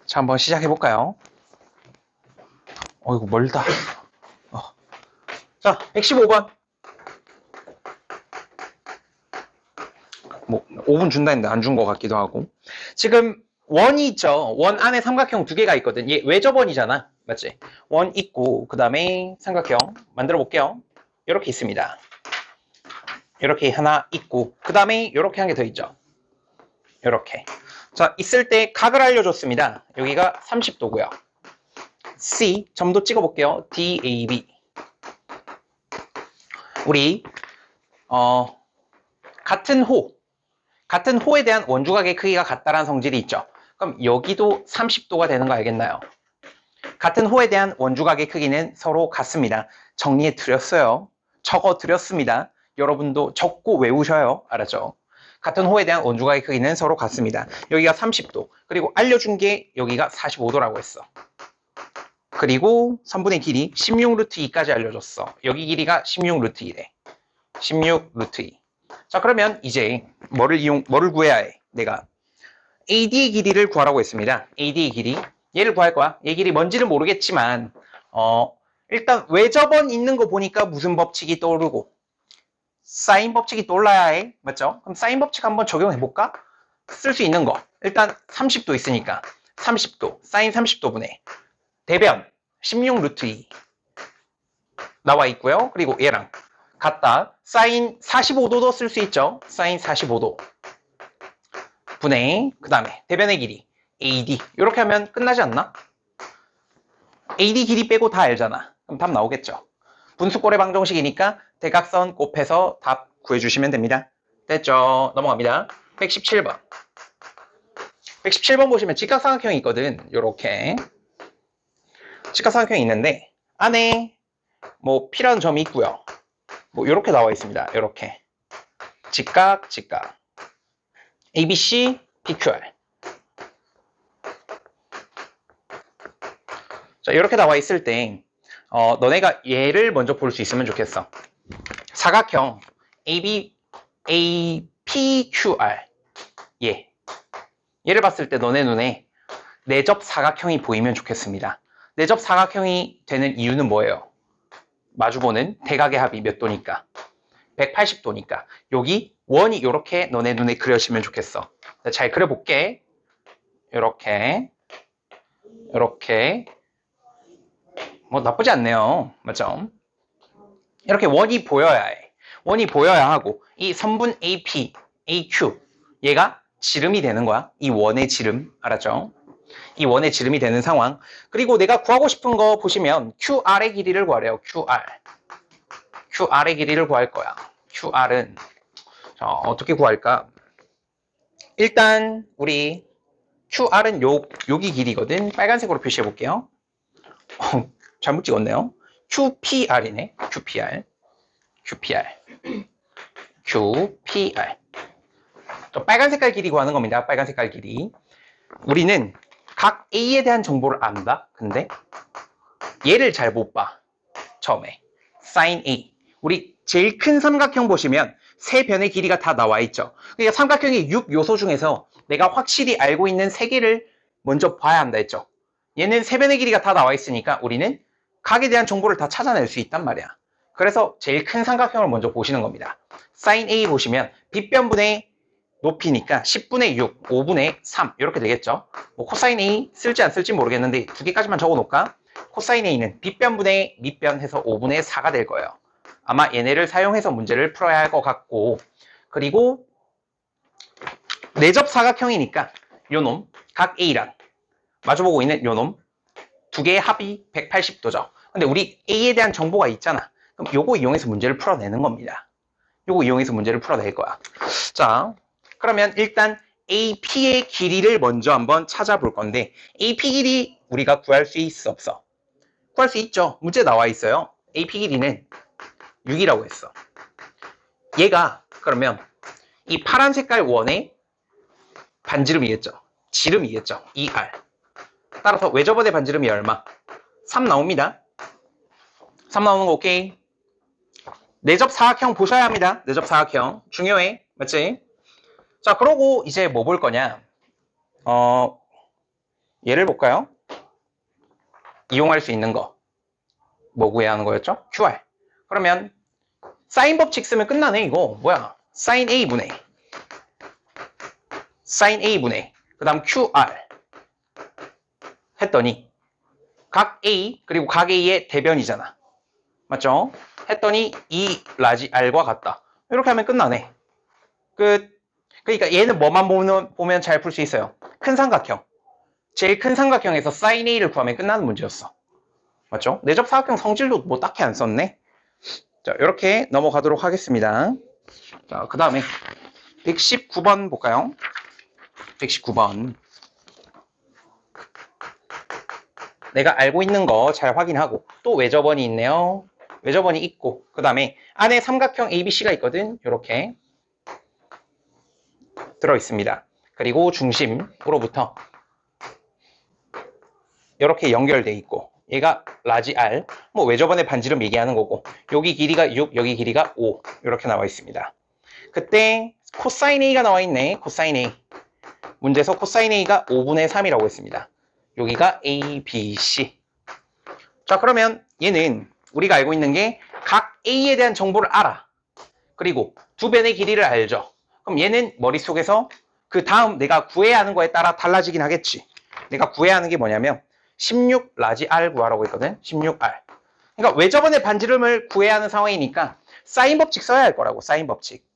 자, 한번 시작해볼까요? 이거 멀다. 자, 115번. 뭐, 5분 준다 했는데 안 준 것 같기도 하고. 지금 원이 있죠. 원 안에 삼각형 두 개가 있거든. 얘 외접원이잖아. 맞지? 원 있고, 그 다음에 삼각형 만들어 볼게요. 이렇게 있습니다. 이렇게 하나 있고, 그 다음에 이렇게 한 개 더 있죠. 이렇게. 자, 있을 때 각을 알려줬습니다. 여기가 30도고요. C, 점도 찍어볼게요. DAB. 우리 같은 호에 대한 원주각의 크기가 같다라는 성질이 있죠. 그럼 여기도 30도가 되는 거 알겠나요? 같은 호에 대한 원주각의 크기는 서로 같습니다. 정리해 드렸어요. 적어 드렸습니다. 여러분도 적고 외우셔요. 알았죠? 같은 호에 대한 원주각의 크기는 서로 같습니다. 여기가 30도. 그리고 알려준 게 여기가 45도라고 했어. 그리고 선분의 길이 16루트 2까지 알려줬어. 여기 길이가 16루트 2래. 16루트 2. 자, 그러면 이제 뭐를 구해야 해? 내가 AD의 길이를 구하라고 했습니다. AD의 길이. 얘를 구할 거야. 얘 길이 뭔지는 모르겠지만 일단 외접원 있는 거 보니까 무슨 법칙이 떠오르고 사인 법칙이 떠올라야 해. 맞죠? 그럼 사인 법칙 한번 적용해 볼까? 쓸 수 있는 거. 일단 30도 있으니까 30도, 사인 30도분의 대변 16루트 2 나와 있고요. 그리고 얘랑 같다. 사인 45도도 쓸 수 있죠. 사인 45도 분의 그 다음에 대변의 길이 AD 이렇게 하면 끝나지 않나? AD 길이 빼고 다 알잖아. 그럼 답 나오겠죠. 분수꼴의 방정식이니까 대각선 곱해서 답 구해주시면 됩니다. 됐죠? 넘어갑니다. 117번 117번 보시면 직각삼각형이 있거든. 요렇게 직각삼각형이 있는데 안에 뭐 P라는 점이 있고요. 뭐 이렇게 나와 있습니다. 이렇게 직각 ABC, PQR. 자, 이렇게 나와 있을 때 너네가 얘를 먼저 볼 수 있으면 좋겠어. 사각형 APQR. 얘를 봤을 때 너네 눈에 내접 사각형이 보이면 좋겠습니다. 내접 사각형이 되는 이유는 뭐예요? 마주보는 대각의 합이 몇 도니까? 180도니까. 여기 원이 이렇게 너네 눈에 그려지면 좋겠어. 잘 그려볼게. 이렇게 뭐 나쁘지 않네요. 맞죠? 이렇게 원이 보여야 해. 원이 보여야 하고 이 선분 AP, AQ 얘가 지름이 되는 거야. 이 원의 지름. 알았죠? 이 원의 지름이 되는 상황. 그리고 내가 구하고 싶은 거 보시면 QR의 길이를 구하래요. QR의 길이를 구할 거야. QR은 어떻게 구할까? 일단 우리 QR은 여기 길이거든. 빨간색으로 표시해 볼게요. 잘못 찍었네요. QPR이네. QPR. 빨간 색깔 길이 구하는 겁니다. 빨간 색깔 길이. 우리는 각 A에 대한 정보를 안다. 근데 얘를 잘 못 봐. 처음에. sin A. 우리 제일 큰 삼각형 보시면 세 변의 길이가 다 나와 있죠. 그러니까 삼각형의 6요소 중에서 내가 확실히 알고 있는 세 개를 먼저 봐야 한다 했죠. 얘는 세 변의 길이가 다 나와 있으니까 우리는 각에 대한 정보를 다 찾아낼 수 있단 말이야. 그래서 제일 큰 삼각형을 먼저 보시는 겁니다. sin A 보시면 빗변분의 높이니까 10분의 6, 5분의 3 이렇게 되겠죠. 뭐 코사인 A 쓸지 안 쓸지 모르겠는데 두 개까지만 적어 놓을까? 코사인 A는 빗변분의 밑변 해서 5분의 4가 될 거예요. 아마 얘네를 사용해서 문제를 풀어야 할 것 같고, 그리고 내접 사각형이니까 요놈 각 A랑 마주보고 있는 요놈 두 개의 합이 180도죠. 근데 우리 A에 대한 정보가 있잖아. 그럼 요거 이용해서 문제를 풀어내는 겁니다. 요거 이용해서 문제를 풀어낼 거야. 자, 그러면 일단 AP의 길이를 먼저 한번 찾아볼 건데 AP 길이 우리가 구할 수 있어 없어? 구할 수 있죠. 문제 나와 있어요. AP 길이는 6이라고 했어. 얘가 그러면 이 파란 색깔 원의 반지름이겠죠. 지름이겠죠. 2R. 따라서 외접원의 반지름이 얼마? 3 나옵니다. 3 나오는 거 오케이. 내접 사각형 보셔야 합니다. 내접 사각형 중요해. 맞지? 자, 그러고 이제 뭐 볼 거냐? 얘를 볼까요? 이용할 수 있는 거. 뭐 구해야 하는 거였죠? QR. 그러면 사인 법칙 쓰면 끝나네 이거. 뭐야? 사인 A분의 그 다음 QR 했더니 각 A 그리고 각 A의 대변이잖아. 맞죠? 했더니 이 라지 R과 같다. 이렇게 하면 끝나네. 끝. 그러니까 얘는 뭐만 보면 잘 풀 수 있어요. 큰 삼각형. 제일 큰 삼각형에서 사인 A를 구하면 끝나는 문제였어. 맞죠? 내접 사각형 성질도 뭐 딱히 안 썼네. 자, 이렇게 넘어가도록 하겠습니다. 자, 그 다음에 119번 볼까요? 119번. 내가 알고 있는 거 잘 확인하고 또 외접원이 있네요. 외접원이 있고 그 다음에 안에 삼각형 ABC가 있거든. 이렇게 들어있습니다. 그리고 중심으로부터 이렇게 연결돼 있고 얘가 라지 R, 뭐 외접원의 반지름 얘기하는 거고 여기 길이가 6, 여기 길이가 5 이렇게 나와 있습니다. 그때 코사인 A가 나와 있네. 코사인 A. 문제에서 코사인 A가 5분의 3이라고 했습니다. 여기가 A, B, C. 자, 그러면 얘는 우리가 알고 있는 게 각 A에 대한 정보를 알아. 그리고 두 변의 길이를 알죠. 그럼 얘는 머릿속에서 그 다음 내가 구해야 하는 거에 따라 달라지긴 하겠지. 내가 구해야 하는 게 뭐냐면 16 라지 R 구하라고 했거든. 16R. 그러니까 외접원의 반지름을 구해야 하는 상황이니까 사인 법칙 써야 할 거라고. 사인 법칙.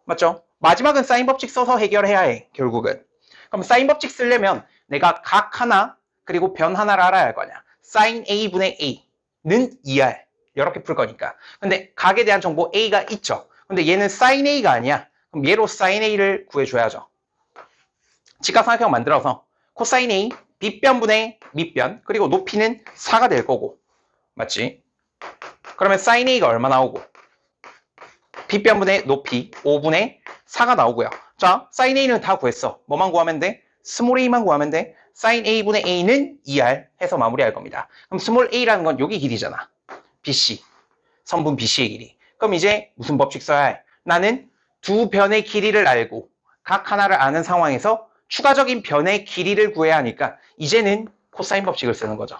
맞죠? 마지막은 사인 법칙 써서 해결해야 해. 결국은. 그럼 사인 법칙 쓰려면 내가 각 하나 그리고 변 하나를 알아야 할 거냐. 사인 A분의 A는 2R. 이렇게 풀 거니까. 근데 각에 대한 정보 A가 있죠. 근데 얘는 사인 A가 아니야. 그럼 얘로 사인 A를 구해줘야죠. 직각삼각형 만들어서 코사인 A, 빗변분의 밑변, 그리고 높이는 4가 될 거고. 맞지? 그러면 사인 A가 얼마 나오고 빗변분의 높이 5분의 4가 나오고요. 자, 사인 A는 다 구했어. 뭐만 구하면 돼? 스몰 a만 구하면 돼. 사인 A분의 A는 2R 해서 마무리할 겁니다. 그럼 스몰 a라는 건 여기 길이잖아. BC. 선분 BC의 길이. 그럼 이제 무슨 법칙 써야 해? 나는 두 변의 길이를 알고 각 하나를 아는 상황에서 추가적인 변의 길이를 구해야 하니까 이제는 코사인 법칙을 쓰는 거죠.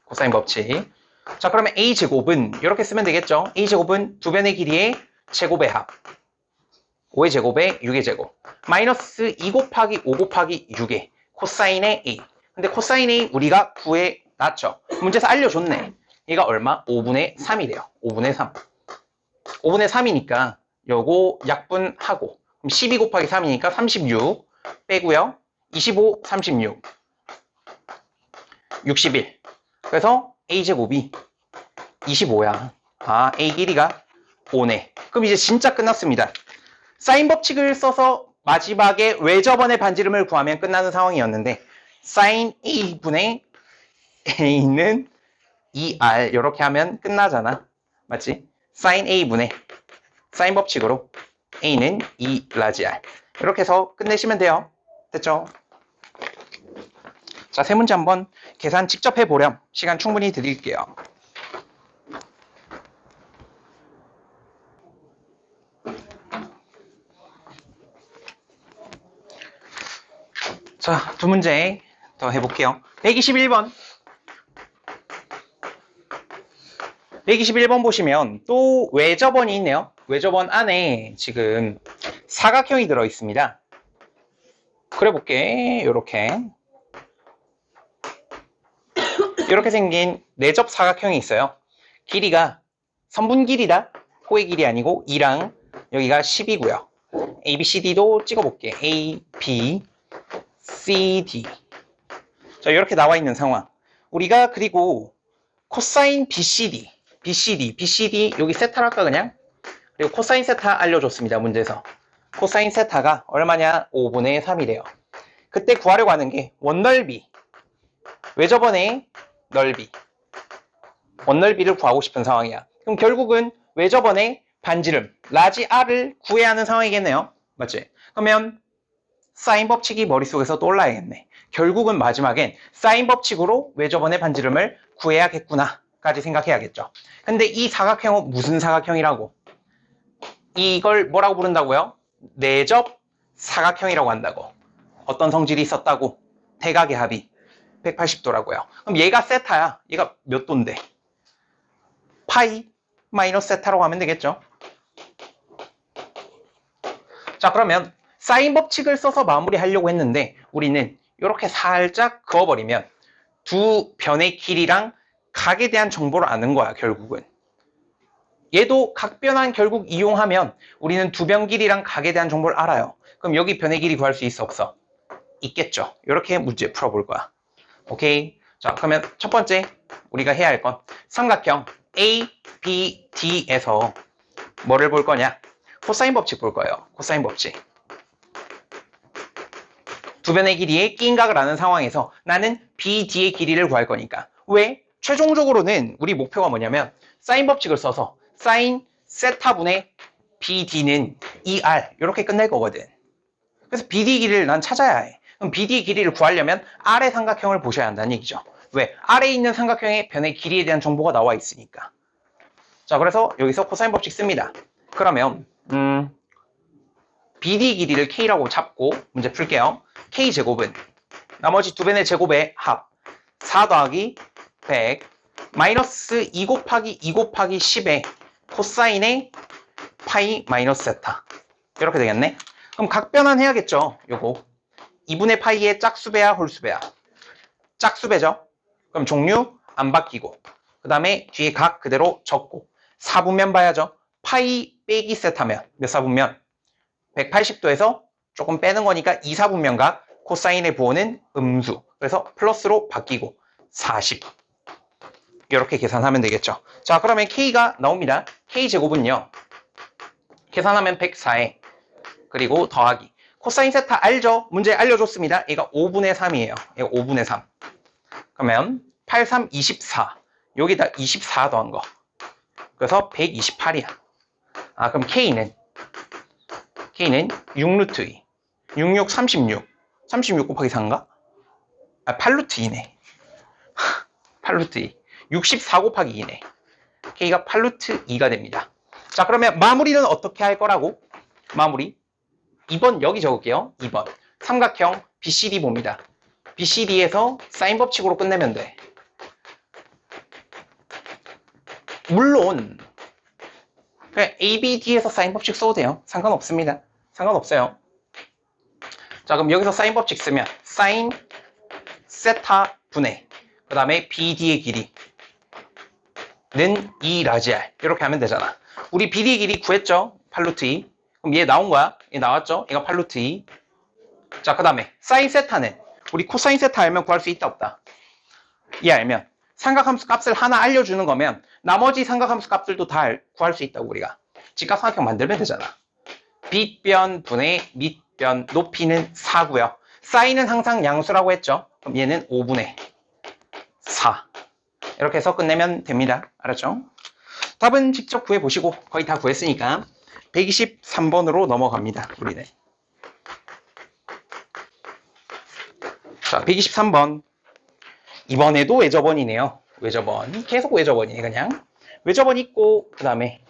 코사인 법칙. 자, 그러면 A제곱은 이렇게 쓰면 되겠죠. A제곱은 두 변의 길이의 제곱의 합. 5의 제곱에 6의 제곱. 마이너스 2 곱하기 5 곱하기 6의 코사인의 A. 근데 코사인 A 우리가 구해놨죠. 문제에서 알려줬네. 얘가 얼마? 5분의 3이래요. 5분의 3. 5분의 3이니까 요거 약분하고 그럼 12 곱하기 3이니까 36 빼고요. 25, 36. 61. 그래서 A제곱이 25야. 아, A 길이가 5네. 그럼 이제 진짜 끝났습니다. 사인 법칙을 써서 마지막에 외접원의 반지름을 구하면 끝나는 상황이었는데 사인 A분의 A는 2R 이렇게 하면 끝나잖아. 맞지? 사인 A분의 사인 법칙으로 A는 2 라지 R 이렇게 해서 끝내시면 돼요. 됐죠? 자, 세 문제 한번 계산 직접 해보렴. 시간 충분히 드릴게요. 자, 두 문제 더 해볼게요. 121번. 121번 보시면 또 외접원이 있네요. 외접원 안에 지금 사각형이 들어있습니다. 그려볼게. 이렇게 생긴 내접 사각형이 있어요. 길이가 선분 길이다. 호의 길이 아니고 2랑 여기가 10이고요. A, B, C, D도 찍어볼게. A, B, C, D. 자, 이렇게 나와 있는 상황. 우리가 그리고 코사인 BCD, BCD 여기 세타를 할까 그냥? 그리고 코사인 세타 알려줬습니다. 문제에서. 코사인 세타가 얼마냐? 5분의 3이래요. 그때 구하려고 하는 게 원넓이, 외접원의 넓이, 원넓이를 구하고 싶은 상황이야. 그럼 결국은 외접원의 반지름, 라지 R을 구해야 하는 상황이겠네요. 맞지? 그러면 사인 법칙이 머릿속에서 떠올라야겠네. 결국은 마지막엔 사인 법칙으로 외접원의 반지름을 구해야겠구나 까지 생각해야겠죠. 근데 이 사각형은 무슨 사각형이라고? 이걸 뭐라고 부른다고요? 내접 사각형이라고 한다고. 어떤 성질이 있었다고? 대각의 합이 180도라고요. 그럼 얘가 세타야. 얘가 몇 도인데? 파이 마이너스 세타라고 하면 되겠죠. 자, 그러면 사인 법칙을 써서 마무리하려고 했는데 우리는 이렇게 살짝 그어버리면 두 변의 길이랑 각에 대한 정보를 아는 거야, 결국은. 얘도 각 변환 결국 이용하면 우리는 두 변 길이랑 각에 대한 정보를 알아요. 그럼 여기 변의 길이 구할 수 있어, 없어? 있겠죠. 이렇게 문제 풀어볼 거야. 오케이. 자, 그러면 첫 번째 우리가 해야 할 건 삼각형 A, B, D에서 뭐를 볼 거냐? 코사인 법칙 볼 거예요. 코사인 법칙. 두 변의 길이의 끼인각을 아는 상황에서 나는 B, D의 길이를 구할 거니까. 왜? 최종적으로는 우리 목표가 뭐냐면 사인 법칙을 써서 사인 세타분의 BD는 ER 이렇게 끝낼 거거든. 그래서 BD 길이를 난 찾아야 해. 그럼 BD 길이를 구하려면 R의 삼각형을 보셔야 한다는 얘기죠. 왜? R에 있는 삼각형의 변의 길이에 대한 정보가 나와 있으니까. 자, 그래서 여기서 코사인 법칙 씁니다. 그러면 BD 길이를 K라고 잡고 문제 풀게요. K제곱은 나머지 두 변의 제곱의 합 4 더하기 100 마이너스 2 곱하기 2 곱하기 10의 코사인의 파이 마이너스 세타 이렇게 되겠네. 그럼 각 변환 해야겠죠. 요거 2분의 파이의 짝수배야 홀수배야? 짝수배죠. 그럼 종류 안 바뀌고 그 다음에 뒤에 각 그대로 적고 4분면 봐야죠. 파이 빼기 세타면 몇 사분면? 180도에서 조금 빼는 거니까 2, 4분면각 코사인의 부호는 음수. 그래서 플러스로 바뀌고 40. 이렇게 계산하면 되겠죠. 자, 그러면 K가 나옵니다. K제곱은요. 계산하면 104에 그리고 더하기. 코사인 세타 알죠? 문제 알려줬습니다. 얘가 5분의 3이에요. 얘가 5분의 3. 그러면 8, 3, 24. 여기다 24 더한 거. 그래서 128이야. 아, 그럼 K는 6루트 2. 66, 36. 36 곱하기 4인가? 아, 8루트 2네. 8루트 2. 64 곱하기 2네. K가 8루트 2가 됩니다. 자, 그러면 마무리는 어떻게 할 거라고? 마무리. 2번 여기 적을게요. 2번. 삼각형 BCD 봅니다. BCD에서 사인 법칙으로 끝내면 돼. 물론 그냥 ABD에서 사인 법칙 써도 돼요. 상관없습니다. 상관없어요. 자, 그럼 여기서 사인 법칙 쓰면 사인 세타 분의 그 다음에 BD의 길이는 2 라지알 이렇게 하면 되잖아. 우리 BD의 길이 구했죠? 8루트 2. 그럼 얘 나온 거야? 얘 나왔죠? 얘가 8루트 2. 자, 그 다음에 사인 세타는 우리 코사인 세타 알면 구할 수 있다 없다? 얘 알면 삼각함수 값을 하나 알려주는 거면 나머지 삼각함수 값들도 다 구할 수 있다고. 우리가 직각삼각형 만들면 되잖아. 빗변 분의 밑변 높이는 4고요. 사인은 항상 양수라고 했죠. 그럼 얘는 5분의 4 이렇게 해서 끝내면 됩니다. 알았죠? 답은 직접 구해보시고 거의 다 구했으니까 123번으로 넘어갑니다. 우리는. 자, 123번. 이번에도 외접원이네요. 외접원. 계속 외접원이네, 그냥. 외접원 있고, 그 다음에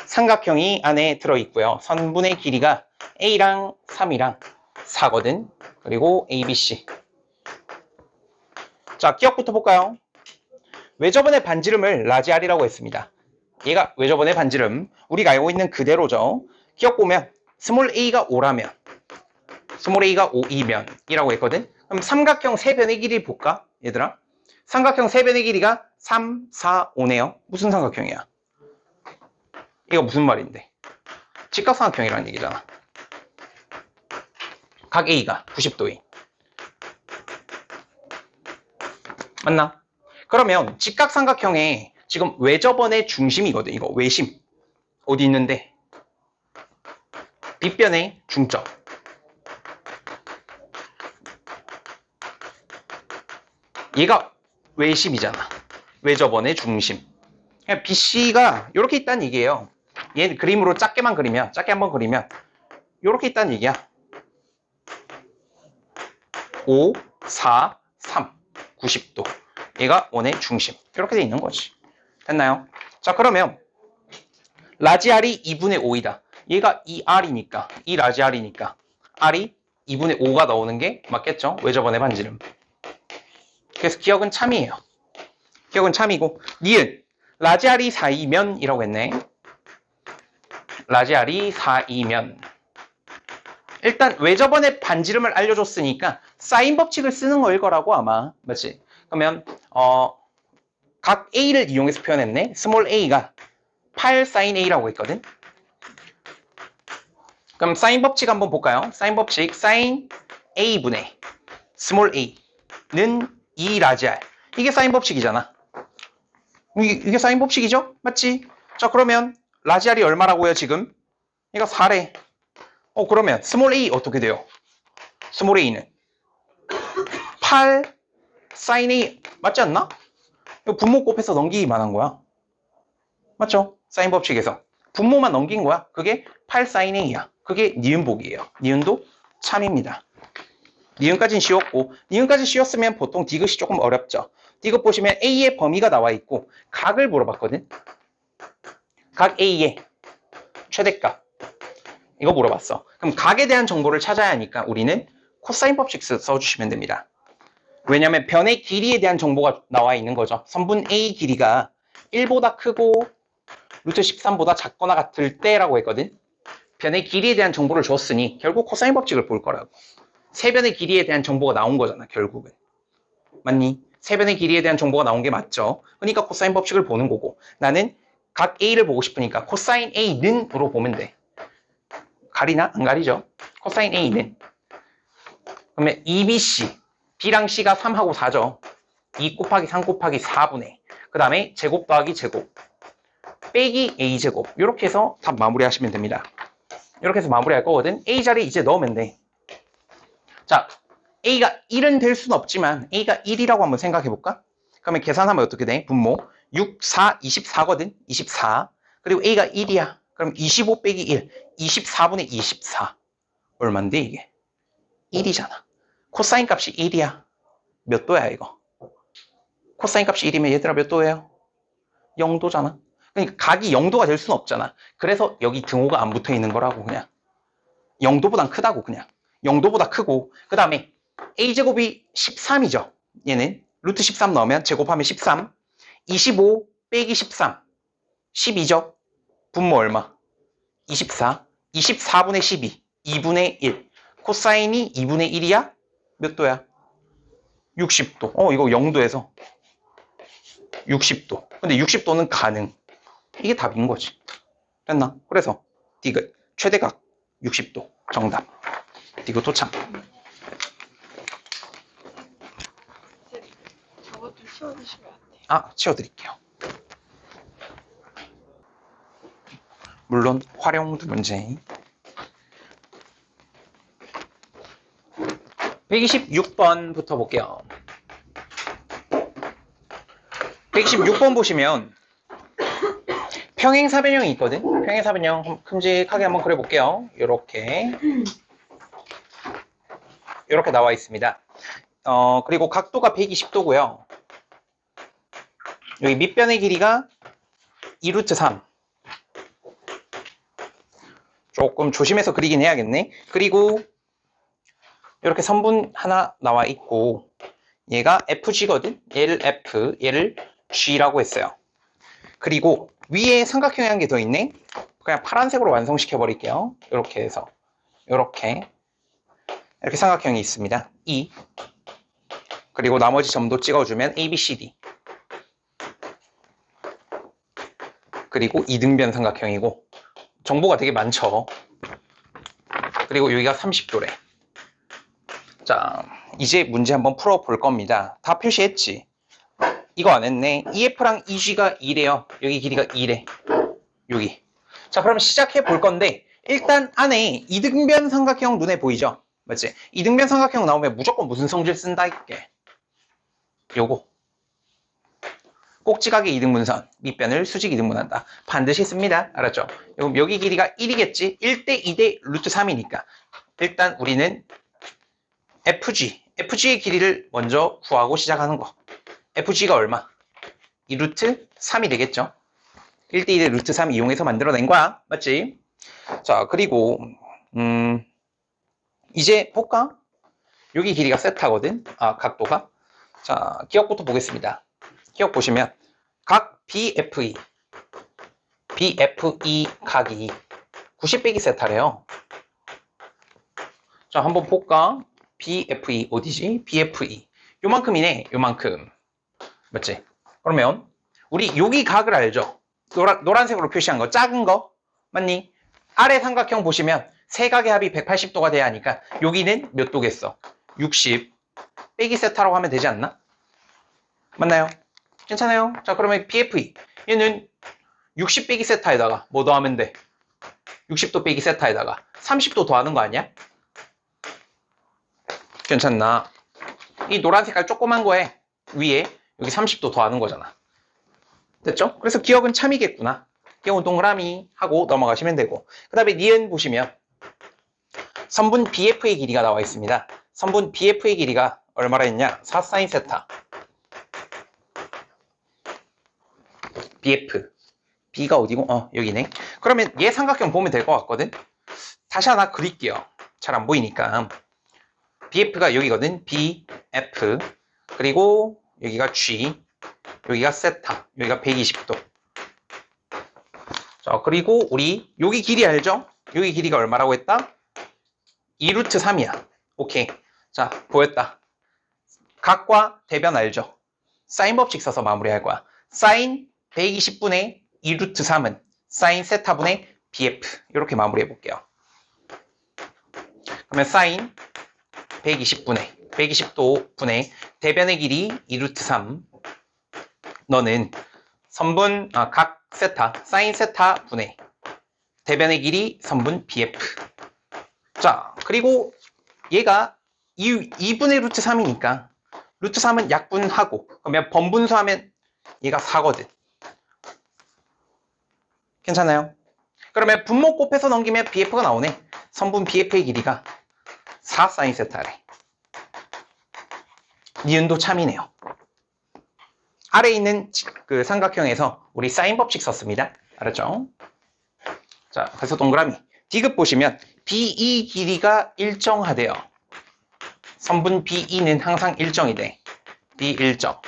삼각형이 안에 들어있고요. 선분의 길이가 A랑 3이랑 4거든. 그리고 ABC. 자, 기억부터 볼까요? 외접원의 반지름을 라지알이라고 했습니다. 얘가 외접원의 반지름. 우리가 알고 있는 그대로죠. 기억 보면 스몰 a가 5라면 스몰 a가 5이면 이라고 했거든. 그럼 삼각형 세 변의 길이 볼까? 얘들아. 삼각형 세 변의 길이가 3, 4, 5네요. 무슨 삼각형이야? 이거 무슨 말인데? 직각삼각형이라는 얘기잖아. 각 A가 90도인. 맞나? 그러면 직각삼각형에 지금 외접원의 중심이거든. 이거 외심. 어디 있는데? 빗변의 중점. 얘가 외심이잖아. 외접원의 중심. BC가 이렇게 있다는 얘기예요. 얘 그림으로 작게만 그리면, 작게 한번 그리면 이렇게 있다는 얘기야. 5, 4, 3, 90도. 얘가 원의 중심. 이렇게 돼 있는 거지. 됐나요? 자, 그러면 라지알이 2분의 5이다. 얘가 2R이니까, 이 라지알이니까 R이 2분의 5가 나오는 게 맞겠죠? 외접원의 반지름. 그래서 기억은 참이에요. 기억은 참이고, 니은 라지알이 4이면이라고 했네. 라지알이 4이면. 일단 외접원의 반지름을 알려줬으니까 사인 법칙을 쓰는 거일 거라고 아마. 맞지? 그러면 각 A를 이용해서 표현했네. 스몰 a가 8 sin A라고 했거든. 그럼 사인 법칙 한번 볼까요? 사인 법칙 sin A분의 스몰 a는 2 라지알. 이게 사인 법칙이잖아. 이게 사인 법칙이죠? 맞지? 자, 그러면 라지알이 얼마라고요, 지금? 이거 4래. 그러면 스몰 a 어떻게 돼요? 스몰 a는 8 sin a 맞지 않나? 이거 분모 곱해서 넘기기만 한 거야. 맞죠? 사인 법칙에서 분모만 넘긴 거야. 그게 8 sin a야. 그게 니은복이에요. 니은도 참입니다. 니은까지는 쉬웠고, 니은까지 쉬웠으면 보통 디귿이 조금 어렵죠. 디귿 보시면 A의 범위가 나와 있고 각을 물어봤거든. 각 A의 최대값 이거 물어봤어. 그럼 각에 대한 정보를 찾아야 하니까 우리는 코사인 법칙 써주시면 됩니다. 왜냐하면 변의 길이에 대한 정보가 나와 있는 거죠. 선분 A 길이가 1보다 크고 루트 13보다 작거나 같을 때라고 했거든. 변의 길이에 대한 정보를 줬으니 결국 코사인 법칙을 볼 거라고. 세변의 길이에 대한 정보가 나온 거잖아, 결국은. 맞니? 세변의 길이에 대한 정보가 나온 게 맞죠. 그러니까 코사인 법칙을 보는 거고, 나는 각 A를 보고 싶으니까 코사인 A는으로 보면 돼. 가리나? 안 가리죠? 코사인 A는. 그러면 2BC, B랑 C가 3하고 4죠. 2 곱하기 3 곱하기 4분의. 그 다음에 제곱 더하기 제곱. 빼기 A제곱. 이렇게 해서 답 마무리하시면 됩니다. 이렇게 해서 마무리할 거거든. A 자리에 이제 넣으면 돼. 자, A가 1은 될 수는 없지만 A가 1이라고 한번 생각해 볼까? 그러면 계산하면 어떻게 돼? 분모 6, 4, 24거든. 24. 그리고 A가 1이야. 그럼 25 빼기 1. 24분의 24. 얼만데 이게? 1이잖아. 코사인 값이 1이야. 몇 도야 이거? 코사인 값이 1이면 얘들아 몇 도예요? 0도잖아. 그러니까 각이 0도가 될 수는 없잖아. 그래서 여기 등호가 안 붙어 있는 거라고 그냥. 0도보단 크다고 그냥. 0도보다 크고 그 다음에 A제곱이 13이죠. 얘는 루트 13 넣으면 제곱하면 13. 25 빼기 13. 12죠. 분모 얼마? 24. 24분의 12. 2분의 1. 코사인이 2분의 1이야? 몇 도야? 60도. 이거 0도에서 60도. 근데 60도는 가능. 이게 답인 거지. 됐나? 그래서 디귿 최대각 60도 정답. 디귿 도착. 저거 좀 치워주시면 안 돼요? 아, 치워드릴게요. 물론 활용 두 문제. 126번부터 볼게요. 126번 보시면 평행사변형이 있거든. 평행사변형 큼직하게 한번 그려볼게요. 이렇게 나와 있습니다. 그리고 각도가 120도고요. 여기 밑변의 길이가 2루트 3. 조금 조심해서 그리긴 해야겠네. 그리고 이렇게 선분 하나 나와 있고 얘가 FG거든. 얘를 F, 얘를 G라고 했어요. 그리고 위에 삼각형이 한 개 더 있네. 그냥 파란색으로 완성시켜 버릴게요. 이렇게 해서 이렇게 삼각형이 있습니다. E. 그리고 나머지 점도 찍어주면 A, B, C, D. 그리고 이등변 삼각형이고 정보가 되게 많죠. 그리고 여기가 30도래. 자, 이제 문제 한번 풀어볼 겁니다. 다 표시했지? 이거 안 했네. EF랑 EG가 2래요. 여기 길이가 2래. 여기. 자, 그럼 시작해 볼 건데 일단 안에 이등변 삼각형 눈에 보이죠? 맞지? 이등변 삼각형 나오면 무조건 무슨 성질 쓴다 할게. 요거. 꼭지각의 이등분선, 밑변을 수직 이등분한다. 반드시 씁니다. 알았죠? 여기 길이가 1이겠지? 1대 2대 루트 3이니까. 일단 우리는 FG의 길이를 먼저 구하고 시작하는 거. FG가 얼마? 2루트 3이 되겠죠? 1대 2대 루트 3 이용해서 만들어낸 거야. 맞지? 자, 그리고 이제 볼까? 여기 길이가 세타거든. 각도가. 자, 기억부터 보겠습니다. 기억 보시면 각 BFE 각이 90 빼기 세타래요. 자, 한번 볼까? BFE 어디지? BFE 요만큼이네. 요만큼. 맞지? 그러면 우리 여기 각을 알죠? 노란색으로 표시한 거 작은 거 맞니? 아래 삼각형 보시면 세 각의 합이 180도가 돼야 하니까 여기는 몇 도겠어? 60 빼기 세타라고 하면 되지 않나? 맞나요? 괜찮아요? 자, 그러면 BFE 얘는 60 빼기 세타에다가 뭐 더하면 돼? 60도 빼기 세타에다가 30도 더하는 거 아니야? 괜찮나? 이 노란 색깔 조그만 거에 위에 여기 30도 더하는 거잖아. 됐죠? 그래서 기억은 참이겠구나. 기억은 동그라미 하고 넘어가시면 되고, 그 다음에 니은 보시면 선분 BF의 길이가 나와 있습니다. 선분 BF의 길이가 얼마나 있냐? 4sin 세타. BF. B가 어디고? 여기네. 그러면 얘 삼각형 보면 될 것 같거든? 다시 하나 그릴게요. 잘 안 보이니까. BF가 여기거든. BF. 그리고 여기가 G. 여기가 세타. 여기가 120도. 자, 그리고 우리 여기 길이 알죠? 여기 길이가 얼마라고 했다? 2루트 3이야. 오케이. 자, 보였다. 각과 대변 알죠? 사인 법칙 써서 마무리할 거야. 사인 120분의 2루트 3은 사인 세타분의 BF. 이렇게 마무리해 볼게요. 그러면 사인 120도 분의 대변의 길이 2루트 3. 너는 선분, 각 세타, 사인 세타 분의 대변의 길이 선분 BF. 자, 그리고 얘가 2분의 루트 3이니까 루트 3은 약분하고 그러면 번분수하면 얘가 4거든. 괜찮아요? 그러면 분모 곱해서 넘기면 BF가 나오네. 선분 BF의 길이가 4 사인 세타래. 니은도 참이네요. 아래에 있는 그 삼각형에서 우리 사인 법칙 썼습니다. 알았죠? 자, 그래서 동그라미. D급 보시면 BE 길이가 일정하대요. 선분 BE는 항상 일정이 돼. B 일정.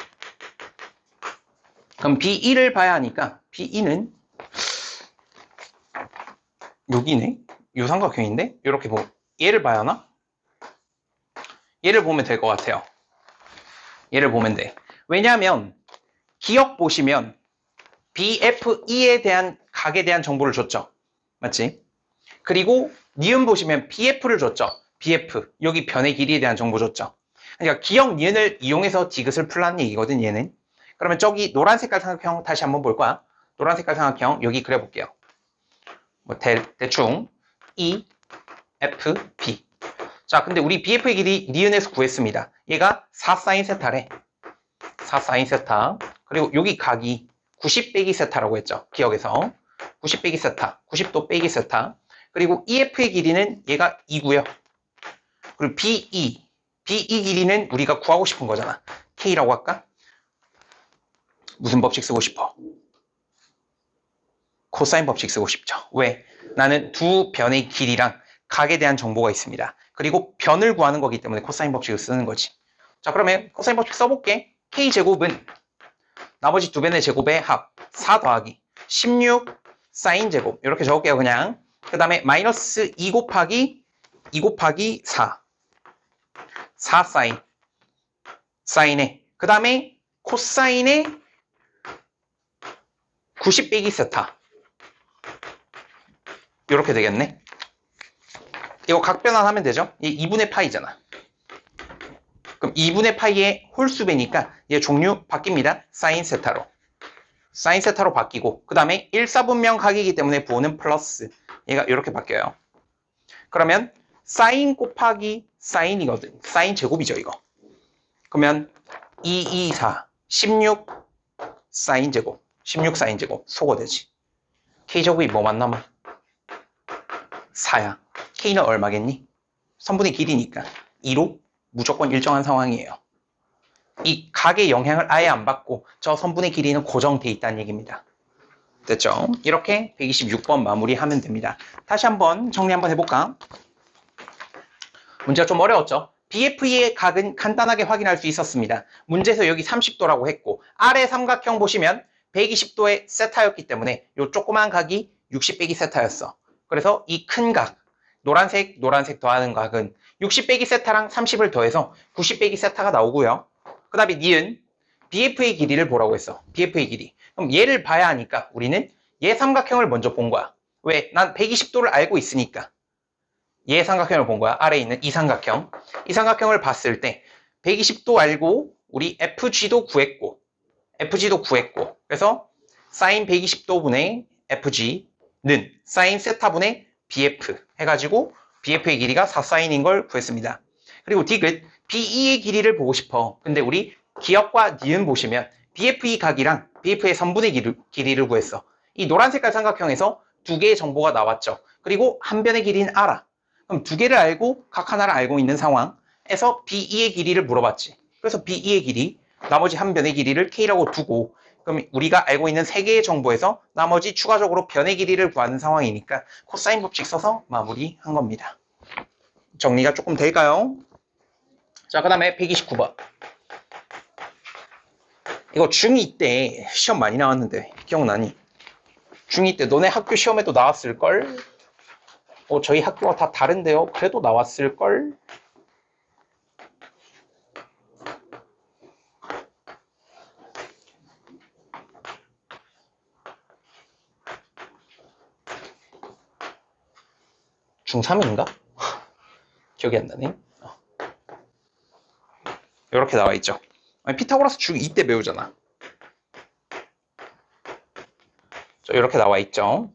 그럼 BE를 봐야 하니까 BE는 여기네? 이 삼각형인데? 이렇게 얘를 봐야 하나? 얘를 보면 될 것 같아요. 얘를 보면 돼. 왜냐하면 기억 보시면 BFE에 대한 각에 대한 정보를 줬죠. 맞지? 그리고 니은 보시면 BF를 줬죠. BF. 여기 변의 길이에 대한 정보 줬죠. 그러니까 기억 니은을 이용해서 디귿을 풀라는 얘기거든, 얘는. 그러면 저기 노란 색깔 삼각형 다시 한번 볼 거야. 노란 색깔 삼각형 여기 그려볼게요. 뭐 대충 E, F, B. 자, 근데 우리 BF의 길이 니은에서 구했습니다. 얘가 4사인 세타래. 4사인 세타. 그리고 여기 각이 90 빼기 세타라고 했죠. 기억에서. 90 빼기 세타. 90도 빼기 세타. 그리고 EF의 길이는 얘가 2고요. 그리고 BE. BE 길이는 우리가 구하고 싶은 거잖아. K라고 할까? 무슨 법칙 쓰고 싶어? 코사인 법칙 쓰고 싶죠. 왜? 나는 두 변의 길이랑 각에 대한 정보가 있습니다. 그리고 변을 구하는 거기 때문에 코사인 법칙을 쓰는 거지. 자, 그러면 코사인 법칙 써볼게. K제곱은 나머지 두 변의 제곱의 합 4 더하기 16 사인 제곱 이렇게 적을게요. 그냥. 그 다음에 마이너스 2 곱하기 4 사인 사인에 그 다음에 코사인에 90 빼기 세타 이렇게 되겠네. 이거 각변환하면 되죠. 이 2분의 파이잖아. 그럼 2분의 파이의 홀수배니까 얘 종류 바뀝니다. 사인 세타로. 사인 세타로 바뀌고 그 다음에 1사분면 각이기 때문에 부호는 플러스. 얘가 이렇게 바뀌어요. 그러면 사인 곱하기 사인이거든. 사인 제곱이죠, 이거. 그러면 2, 2, 4, 16 사인 제곱. 16 사인 제곱. 소거되지. K제곱이 뭐만 남아? 4야. K는 얼마겠니? 선분의 길이니까 2로 무조건 일정한 상황이에요. 이 각의 영향을 아예 안 받고 저 선분의 길이는 고정돼 있다는 얘기입니다. 됐죠? 이렇게 126번 마무리하면 됩니다. 다시 한번 정리 한번 해볼까? 문제가 좀 어려웠죠? BFE의 각은 간단하게 확인할 수 있었습니다. 문제에서 여기 30도라고 했고 아래 삼각형 보시면 120도의 세타였기 때문에 이 조그만 각이 60 빼기 세타였어. 그래서 이 큰 각, 노란색 더하는 각은 60 빼기 세타랑 30을 더해서 90 빼기 세타가 나오고요. 그 다음에 니은 BF의 길이를 보라고 했어. BF의 길이. 그럼 얘를 봐야 하니까 우리는 얘 삼각형을 먼저 본 거야. 왜? 난 120도를 알고 있으니까. 얘 삼각형을 본 거야. 아래에 있는 이 삼각형. 이 삼각형을 봤을 때 120도 알고 우리 FG도 구했고 그래서 사인 120도분의 FG는 사인 세타분의 BF 해가지고 BF의 길이가 4사인인 걸 구했습니다. 그리고 디귿 BE의 길이를 보고 싶어. 근데 우리 기역과 니은 보시면 BFE 각이랑 BF의 3분의 길이를 구했어. 이 노란 색깔 삼각형에서 두 개의 정보가 나왔죠. 그리고 한 변의 길이는 알아. 그럼 두 개를 알고 각 하나를 알고 있는 상황에서 BE의 길이를 물어봤지. 그래서 BE의 길이, 나머지 한 변의 길이를 K라고 두고 그럼 우리가 알고 있는 세 개의 정보에서 나머지 추가적으로 변의 길이를 구하는 상황이니까 코사인 법칙 써서 마무리한 겁니다. 정리가 조금 될까요? 자, 그 다음에 129번. 이거 중2 때 시험 많이 나왔는데 기억나니? 중2 때 너네 학교 시험에도 나왔을걸? 저희 학교가 다 다른데요? 그래도 나왔을걸? 중3인가? 기억이 안 나네. 이렇게 나와 있죠. 아니, 피타고라스 중2 때 배우잖아. 자, 이렇게 나와 있죠.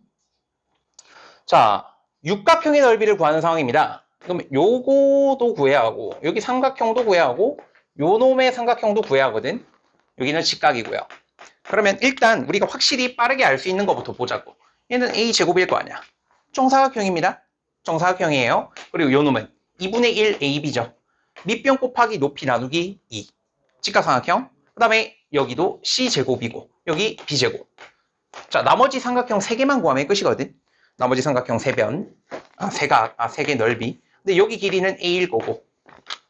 자, 육각형의 넓이를 구하는 상황입니다. 그럼 요거도 구해야 하고 여기 삼각형도 구해야 하고 요 놈의 삼각형도 구해야 하거든. 여기는 직각이고요. 그러면 일단 우리가 확실히 빠르게 알 수 있는 것부터 보자고. 얘는 A제곱일 거 아니야. 정사각형입니다. 정사각형이에요. 그리고 요 놈은 2분의 1 AB죠. 밑변 곱하기 높이 나누기 2. 직각삼각형. 그 다음에 여기도 C제곱이고 여기 B제곱. 자, 나머지 삼각형 3개만 구하면 끝이거든. 나머지 삼각형 3변. 세각. 3개 넓이. 근데 여기 길이는 A일 거고.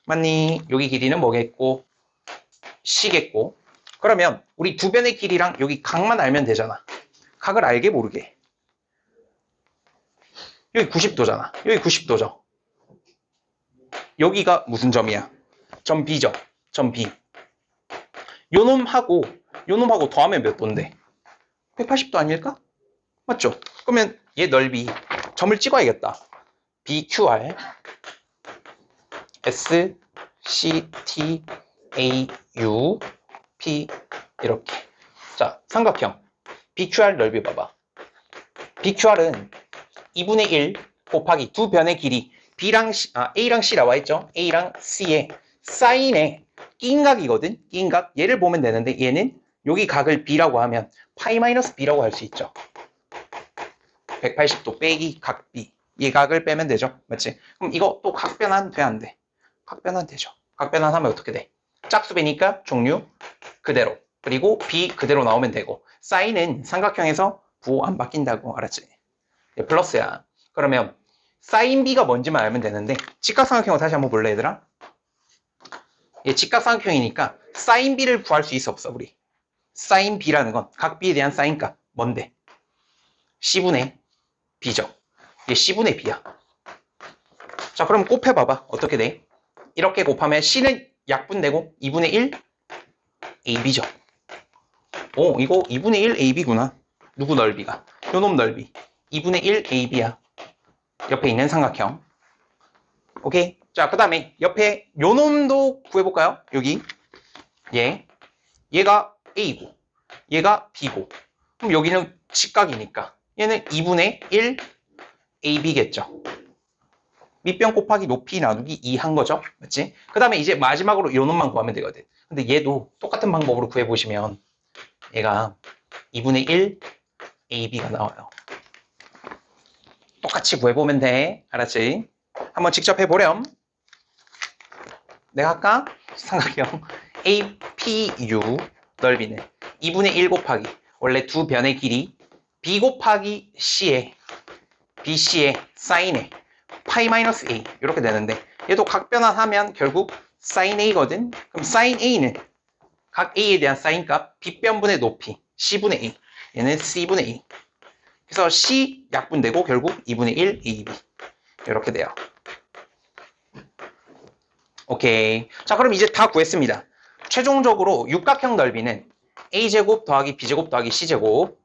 맞니? 여기 길이는 뭐겠고? C겠고. 그러면 우리 두 변의 길이랑 여기 각만 알면 되잖아. 각을 알게 모르게. 여기 90도잖아. 여기 90도죠. 여기가 무슨 점이야? 점 B죠. 점 B. 요 놈하고 더하면 몇 도인데? 180도 아닐까? 맞죠? 그러면 얘 넓이 점을 찍어야겠다. BQR S C T A U P 이렇게. 자, 삼각형 BQR 넓이 봐봐. BQR은 2분의 1 곱하기 두 변의 길이 B랑 A랑 C 나와 있죠? A랑 C의 사인의 낀각이거든. 낀각. 얘를 보면 되는데 얘는 여기 각을 B라고 하면 파이 마이너스 B라고 할 수 있죠. 180도 빼기 각 B. 이 각을 빼면 되죠. 맞지? 그럼 이거 또 각변환 돼, 안 돼? 각변환 되죠. 각변환하면 어떻게 돼? 짝수 배니까 종류 그대로. 그리고 B 그대로 나오면 되고. 사인은 삼각형에서 부호 안 바뀐다고. 알았지? 플러스야. 그러면 사인 B가 뭔지만 알면 되는데 직각삼각형을 다시 한번 볼래, 얘들아? 얘 직각삼각형이니까 사인 B를 구할 수 있어, 없어, 우리? 사인 B라는 건 각 B에 대한 사인값 뭔데? C분의 B죠. 얘 C분의 B야. 자, 그럼 곱해봐봐. 어떻게 돼? 이렇게 곱하면 C는 약분되고 2분의 1 AB죠. 이거 2분의 1 AB구나. 누구 넓이가? 요놈 넓이. 2분의 1 AB야. 옆에 있는 삼각형. 오케이? 자, 그 다음에 옆에 요놈도 구해볼까요? 여기. 얘가 A고, 얘가 B고. 그럼 여기는 직각이니까. 얘는 2분의 1 AB겠죠. 밑변 곱하기 높이 나누기 2 한 거죠. 맞지? 그 다음에 이제 마지막으로 요 놈만 구하면 되거든. 근데 얘도 똑같은 방법으로 구해보시면 얘가 2분의 1 AB가 나와요. 똑같이 구해보면 돼. 알았지? 한번 직접 해보렴. 내가 할까? 삼각형 APU 넓이는 2분의 1 곱하기 원래 두 변의 길이 B 곱하기 C에 BC의 사인에 파이 마이너스 A 이렇게 되는데 얘도 각 변환하면 결국 sin A거든. 그럼 sin A는 각 A에 대한 sin 값 B변분의 높이 C분의 A 얘는 C분의 A 그래서 C 약분되고 결국 2분의 1 AB 이렇게 돼요. 오케이. 자, 그럼 이제 다 구했습니다. 최종적으로 육각형 넓이는 A제곱 더하기 B제곱 더하기 C제곱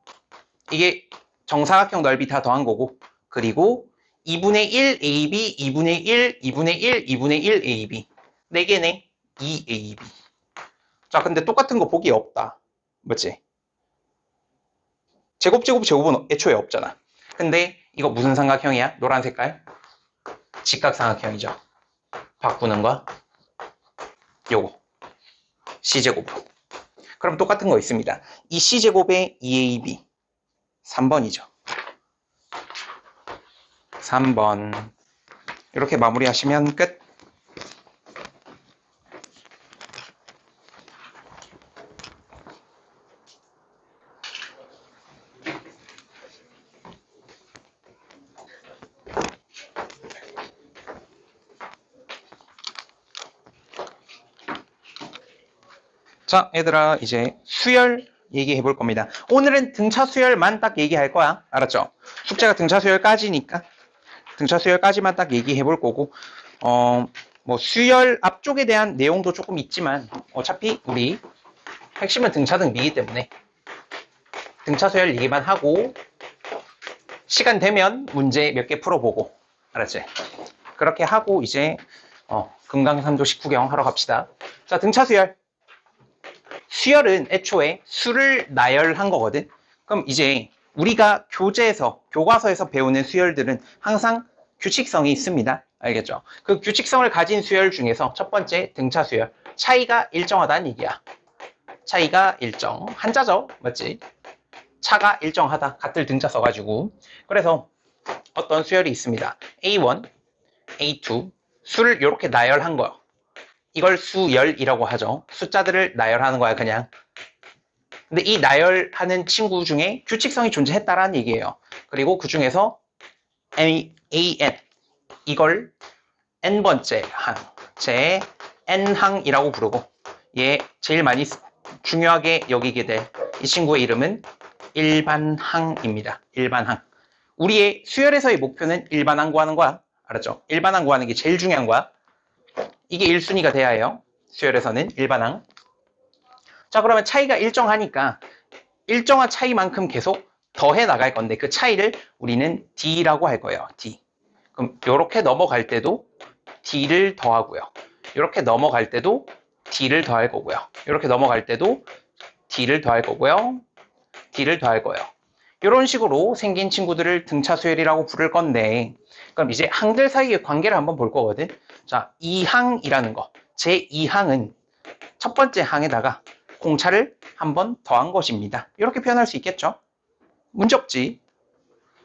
이게 정사각형 넓이 다 더한 거고 그리고 2분의 1 AB, 2분의 1, 2분의 1, 2분의 1 AB 4개네. 2AB. 자, 근데 똑같은 거 보기에 없다. 맞지? 제곱은 애초에 없잖아. 근데 이거 무슨 삼각형이야? 노란 색깔? 직각삼각형이죠. 바꾸는 거 요거 C제곱. 그럼 똑같은 거 있습니다. 이 C제곱의 2AB 3번이죠. 3번 이렇게 마무리하시면 끝. 자, 얘들아 이제 수열 얘기해 볼 겁니다. 오늘은 등차 수열만 딱 얘기할 거야. 알았죠? 숙제가 등차 수열까지니까 등차 수열까지만 딱 얘기해 볼 거고 뭐 수열 앞쪽에 대한 내용도 조금 있지만 어차피 우리 핵심은 등차 등비이기 때문에 등차 수열 얘기만 하고 시간 되면 문제 몇 개 풀어보고 알았지? 그렇게 하고 이제 금강산도 식후경 하러 갑시다. 자, 등차 수열. 수열은 애초에 수를 나열한 거거든. 그럼 이제 우리가 교과서에서 배우는 수열들은 항상 규칙성이 있습니다. 알겠죠? 그 규칙성을 가진 수열 중에서 첫 번째 등차 수열. 차이가 일정하다는 얘기야. 차이가 일정. 한자죠? 맞지? 차가 일정하다. 같을 등차 써가지고. 그래서 어떤 수열이 있습니다. A1, A2 수를 이렇게 나열한 거예요. 이걸 수열이라고 하죠. 숫자들을 나열하는 거야, 그냥. 근데 이 나열하는 친구 중에 규칙성이 존재했다라는 얘기예요. 그리고 그 중에서 AN, 이걸 n번째 항, 제 n항이라고 부르고, 얘 제일 많이 중요하게 여기게 될 이 친구의 이름은 일반항입니다. 일반항. 우리의 수열에서의 목표는 일반항 구하는 거야. 알았죠? 일반항 구하는 게 제일 중요한 거야. 이게 1순위가 돼야 해요. 수열에서는 일반항. 자, 그러면 차이가 일정하니까 일정한 차이만큼 계속 더해 나갈 건데 그 차이를 우리는 D라고 할 거예요. D. 그럼 이렇게 넘어갈 때도 D를 더하고요. 이렇게 넘어갈 때도 D를 더할 거고요. 이렇게 넘어갈 때도 D를 더할 거고요. D를 더할 거예요. 이런 식으로 생긴 친구들을 등차 수열이라고 부를 건데 그럼 이제 항들 사이의 관계를 한번 볼 거거든. 자, 2항이라는 거. 제 2항은 첫 번째 항에다가 공차를 한번 더한 것입니다. 이렇게 표현할 수 있겠죠? 문제 없지.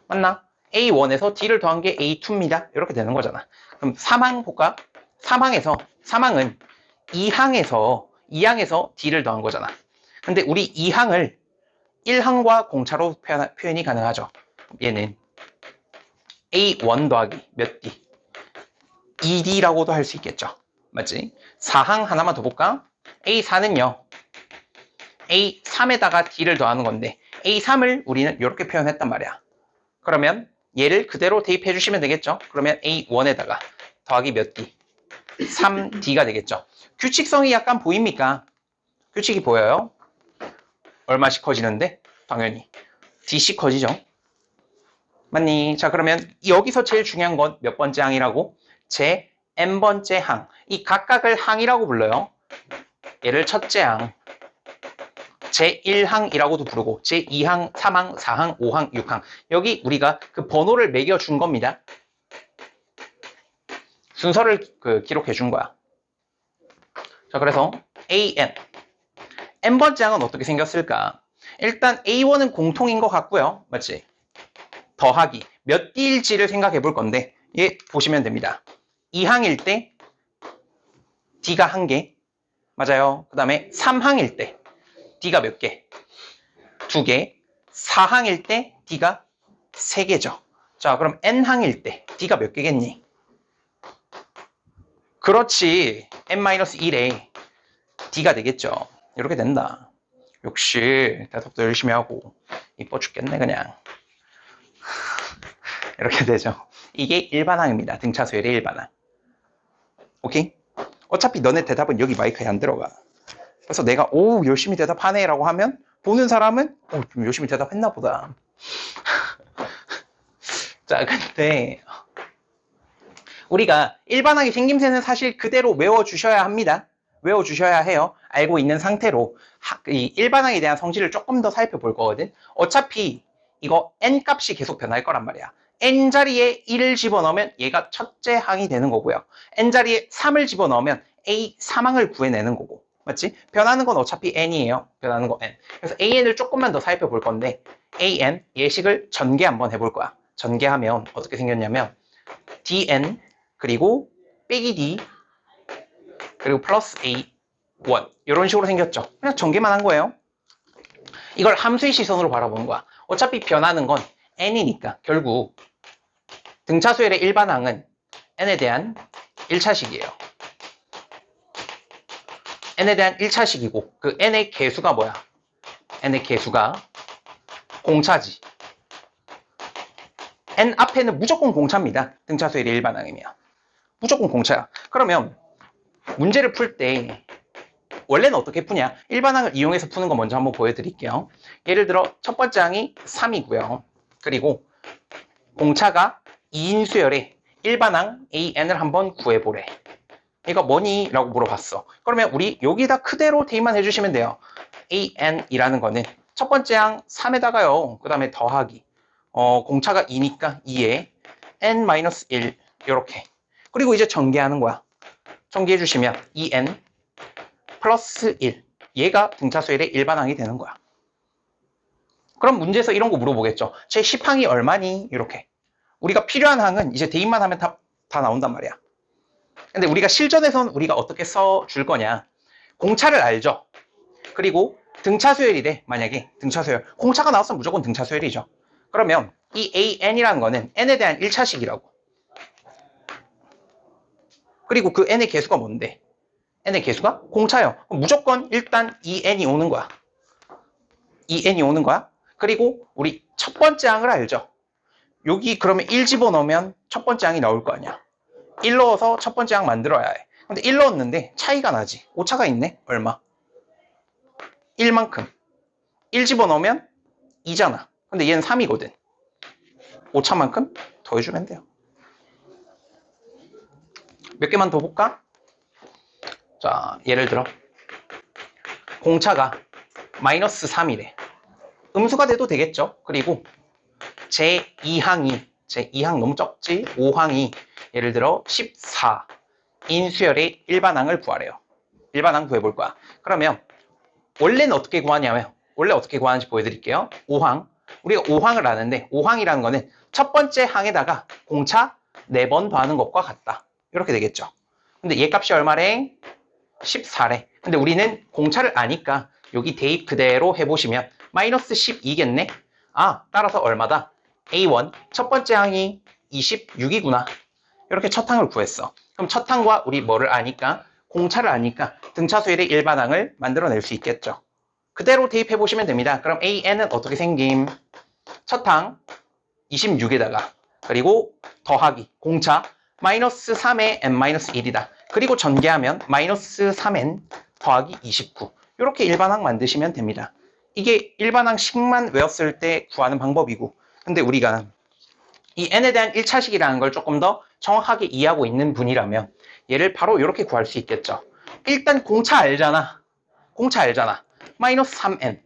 맞나? A1에서 D를 더한 게 A2입니다. 이렇게 되는 거잖아. 그럼 3항 볼까? 3항은 2항에서 D를 더한 거잖아. 근데 우리 2항을 1항과 공차로 표현이 가능하죠. 얘는 A1 더하기 몇 D? 2D라고도 할 수 있겠죠. 맞지? 4항 하나만 더 볼까? A4는요. A3에다가 D를 더하는 건데 A3을 우리는 이렇게 표현했단 말이야. 그러면 얘를 그대로 대입해 주시면 되겠죠. 그러면 A1에다가 더하기 몇 D? 3D가 되겠죠. 규칙성이 약간 보입니까? 규칙이 보여요? 얼마씩 커지는데? 당연히 D씩 커지죠. 맞니? 자, 그러면 여기서 제일 중요한 건 몇 번째 항이라고? 제 n번째 항. 이 각각을 항이라고 불러요. 얘를 첫째 항, 제1항이라고도 부르고 제2항, 3항, 4항, 5항, 6항. 여기 우리가 그 번호를 매겨준 겁니다. 순서를 기록해 준 거야. 자, 그래서 AN. n번째 항은 어떻게 생겼을까? 일단 A1은 공통인 것 같고요. 맞지? 더하기. 몇 D일지를 생각해 볼 건데 얘 보시면 됩니다. 2항일 때 D가 1개. 맞아요. 그 다음에 3항일 때 D가 몇 개? 2개. 4항일 때 D가 3개죠. 자, 그럼 N항일 때 D가 몇 개겠니? 그렇지. n-1에 d가 되겠죠. 이렇게 된다. 역시 대답도 열심히 하고 이뻐 죽겠네 그냥. 이렇게 되죠. 이게 일반항입니다. 등차수열의 일반항. 오케이? 어차피 너네 대답은 여기 마이크에 안 들어가. 그래서 내가 오 열심히 대답하네 라고 하면 보는 사람은 좀 열심히 대답했나 보다. 자, 근데 우리가 일반항의 생김새는 사실 그대로 외워주셔야 합니다. 외워주셔야 해요. 알고 있는 상태로 이 일반항에 대한 성질을 조금 더 살펴볼 거거든. 어차피 이거 n 값이 계속 변할 거란 말이야. n 자리에 1을 집어넣으면 얘가 첫째 항이 되는 거고요. n 자리에 3을 집어넣으면 a 3항을 구해내는 거고. 맞지? 변하는 건 어차피 n이에요. 변하는 거 n. 그래서 an을 조금만 더 살펴볼 건데 an 예식을 전개 한번 해볼 거야. 전개하면 어떻게 생겼냐면 dn 그리고 빼기 d 그리고 플러스 a 1 이런 식으로 생겼죠. 그냥 전개만 한 거예요. 이걸 함수의 시선으로 바라보는 거야. 어차피 변하는 건 n이니까 결국 등차수열의 일반항은 n에 대한 1차식이에요. n에 대한 1차식이고 그 n의 개수가 뭐야? n의 개수가 공차지. n 앞에는 무조건 공차입니다. 등차수열의 일반항이면. 무조건 공차야. 그러면 문제를 풀 때 원래는 어떻게 푸냐? 일반항을 이용해서 푸는 거 먼저 한번 보여드릴게요. 예를 들어 첫 번째 항이 3이고요. 그리고 공차가 2인 수열의 일반항 AN을 한번 구해보래. 이거 뭐니? 라고 물어봤어. 그러면 우리 여기다 그대로 대입만 해주시면 돼요. AN이라는 거는 첫 번째 항 3에다가요. 그 다음에 더하기. 공차가 2니까 2에 n-1 이렇게. 그리고 이제 전개하는 거야. 전개해 주시면 2n 플러스 1 얘가 등차수열의 일반항이 되는 거야. 그럼 문제에서 이런 거 물어보겠죠. 제 10항이 얼마니? 이렇게. 우리가 필요한 항은 이제 대입만 하면 다 나온단 말이야. 근데 우리가 실전에서는 우리가 어떻게 써줄 거냐. 공차를 알죠. 그리고 등차수열이래. 만약에 등차수열. 공차가 나왔으면 무조건 등차수열이죠. 그러면 이 AN이라는 거는 n에 대한 1차식이라고. 그리고 그 n의 개수가 뭔데? n의 개수가 공차예요. 그럼 무조건 일단 2n이 오는 거야. 2n이 오는 거야. 그리고 우리 첫 번째 항을 알죠. 여기 그러면 1 집어넣으면 첫 번째 항이 나올 거 아니야. 1 넣어서 첫 번째 항 만들어야 해. 근데 1 넣었는데 차이가 나지. 오차가 있네. 얼마? 1만큼. 1 집어넣으면 2잖아. 근데 얘는 3이거든. 오차만큼 더해주면 돼요. 몇 개만 더 볼까? 자, 예를 들어 공차가 마이너스 3이래. 음수가 돼도 되겠죠. 그리고 제2항 너무 적지? 5항이 예를 들어 14인 수열의 일반항을 구하래요. 일반항 구해볼 거야. 그러면 원래는 어떻게 구하냐면 원래 어떻게 구하는지 보여드릴게요. 5항 우리가 5항을 아는데 5항이라는 거는 첫 번째 항에다가 공차 4번 더하는 것과 같다. 이렇게 되겠죠. 근데 얘 값이 얼마래? 14래. 근데 우리는 공차를 아니까 여기 대입 그대로 해보시면 마이너스 12겠네? 아, 따라서 얼마다? A1 첫 번째 항이 26이구나. 이렇게 첫 항을 구했어. 그럼 첫 항과 우리 뭐를 아니까? 공차를 아니까 등차수열의 일반항을 만들어낼 수 있겠죠. 그대로 대입해보시면 됩니다. 그럼 AN은 어떻게 생김? 첫 항 26에다가 그리고 더하기 공차 마이너스 3에 n-1이다. 그리고 전개하면 마이너스 3n 더하기 29 이렇게 일반항 만드시면 됩니다. 이게 일반항식만 외웠을 때 구하는 방법이고 근데 우리가 이 n에 대한 1차식이라는 걸 조금 더 정확하게 이해하고 있는 분이라면 얘를 바로 이렇게 구할 수 있겠죠. 일단 공차 알잖아. 마이너스 3n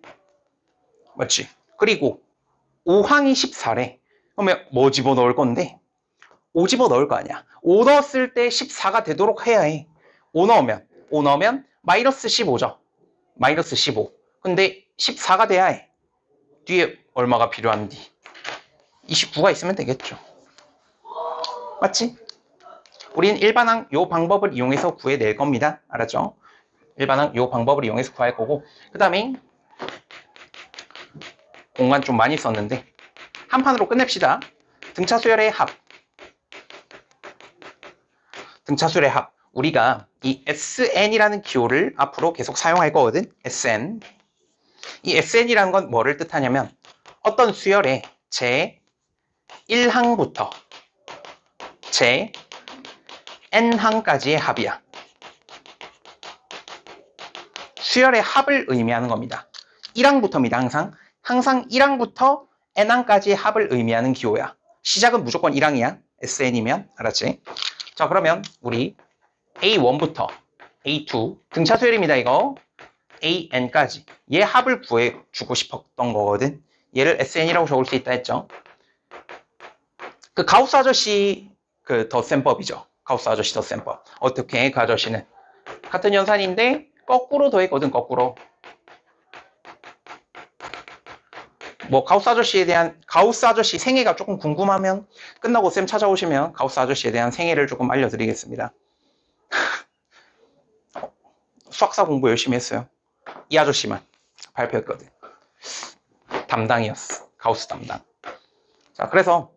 맞지? 그리고 5항이 14래. 그러면 뭐 집어넣을 건데? 5 집어넣을 거 아니야. 5 넣었을 때 14가 되도록 해야 해. 5 넣으면 마이너스 15죠. 마이너스 15. 근데 14가 돼야 해. 뒤에 얼마가 필요한디? 29가 있으면 되겠죠. 맞지? 우린 일반항 요 방법을 이용해서 구해낼 겁니다. 알았죠? 일반항 요 방법을 이용해서 구할 거고 그 다음에 공간 좀 많이 썼는데 한 판으로 끝냅시다. 등차수열의 합. 우리가 이 SN이라는 기호를 앞으로 계속 사용할 거거든. SN. 이 SN이라는 건 뭐를 뜻하냐면 어떤 수열의 제 1항부터 제 N항까지의 합이야. 수열의 합을 의미하는 겁니다. 1항부터입니다. 항상 1항부터 N항까지의 합을 의미하는 기호야. 시작은 무조건 1항이야. SN이면. 알았지? 자, 그러면 우리 A1부터 A2 등차 수열입니다. 이거 AN까지 얘 합을 구해주고 싶었던 거거든. 얘를 SN이라고 적을 수 있다 했죠. 그 가우스 아저씨 그 덧셈법이죠. 가우스 아저씨 덧셈법. 어떻게 그 아저씨는 같은 연산인데 거꾸로 더했거든. 거꾸로. 뭐 가우스 아저씨 생애가 조금 궁금하면 끝나고 쌤 찾아오시면 가우스 아저씨에 대한 생애를 조금 알려드리겠습니다. 수학사 공부 열심히 했어요. 이 아저씨만 발표했거든. 담당이었어. 가우스 담당. 자, 그래서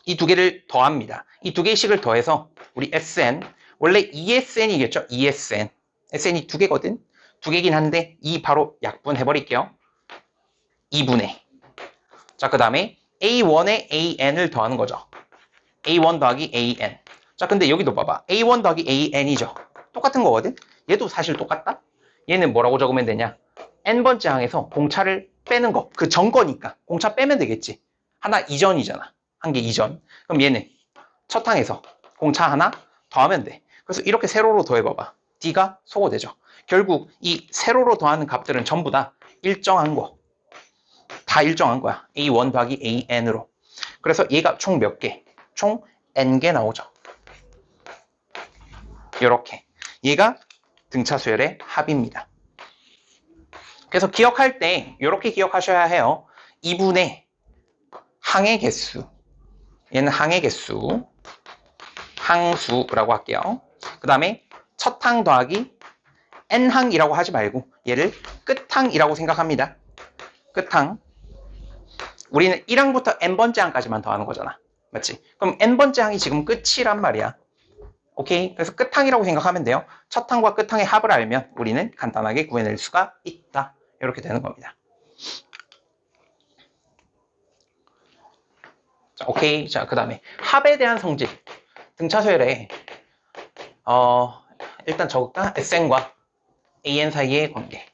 이 두 개를 더합니다. 이 두 개씩을 더해서 우리 SN, 원래 ESN이겠죠? ESN. SN이 두 개거든? 두 개긴 한데 이 바로 약분해버릴게요. 2분의. 자, 그 다음에 A1에 AN을 더하는 거죠. A1 더하기 AN. 자, 근데 여기도 봐봐. A1 더하기 AN이죠. 똑같은 거거든? 얘도 사실 똑같다? 얘는 뭐라고 적으면 되냐? N번째 항에서 공차를 빼는 거. 그 전거니까. 공차 빼면 되겠지. 하나 이전이잖아. 한 개 이전. 그럼 얘는 첫 항에서 공차 하나 더하면 돼. 그래서 이렇게 세로로 더해봐봐. D가 소거되죠. 결국 이 세로로 더하는 값들은 전부 다 일정한 거. 다 일정한 거야. A1 더하기 AN으로. 그래서 얘가 총 몇 개? 총 N개 나오죠. 이렇게. 얘가 등차 수열의 합입니다. 그래서 기억할 때 이렇게 기억하셔야 해요. 2분의 항의 개수. 얘는 항의 개수. 항수라고 할게요. 그 다음에 첫 항 더하기 N항이라고 하지 말고 얘를 끝항이라고 생각합니다. 끝항. 우리는 1항부터 N번째 항까지만 더하는 거잖아. 맞지? 그럼 N번째 항이 지금 끝이란 말이야. 오케이? 그래서 끝항이라고 생각하면 돼요. 첫 항과 끝항의 합을 알면 우리는 간단하게 구해낼 수가 있다. 이렇게 되는 겁니다. 자, 오케이. 자, 그 다음에 합에 대한 성질. 등차 수열에 일단 적을까? SN과 AN 사이의 관계.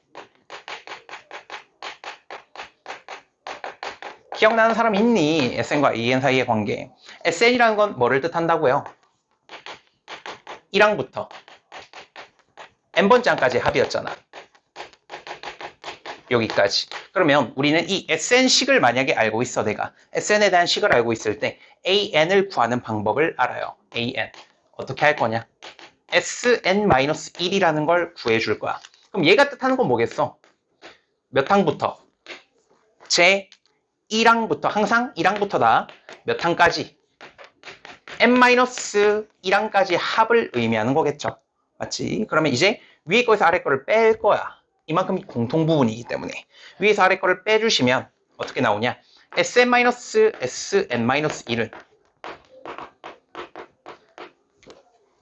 기억나는 사람 있니? SN과 AN 사이의 관계. SN이라는 건 뭐를 뜻한다고요? 1항부터 N번째 항까지 합이었잖아. 여기까지. 그러면 우리는 이 SN식을 만약에 알고 있어. 내가 SN에 대한 식을 알고 있을 때 AN을 구하는 방법을 알아요. AN. 어떻게 할 거냐? SN-1이라는 걸 구해줄 거야. 그럼 얘가 뜻하는 건 뭐겠어? 몇 항부터? 제 1항부터. 항상 1항부터다. 몇 항까지? N-1항까지 합을 의미하는 거겠죠. 맞지? 그러면 이제 위에 거에서 아래 거를 뺄 거야. 이만큼이 공통 부분이기 때문에 위에서 아래 거를 빼주시면 어떻게 나오냐? SN-SN-1은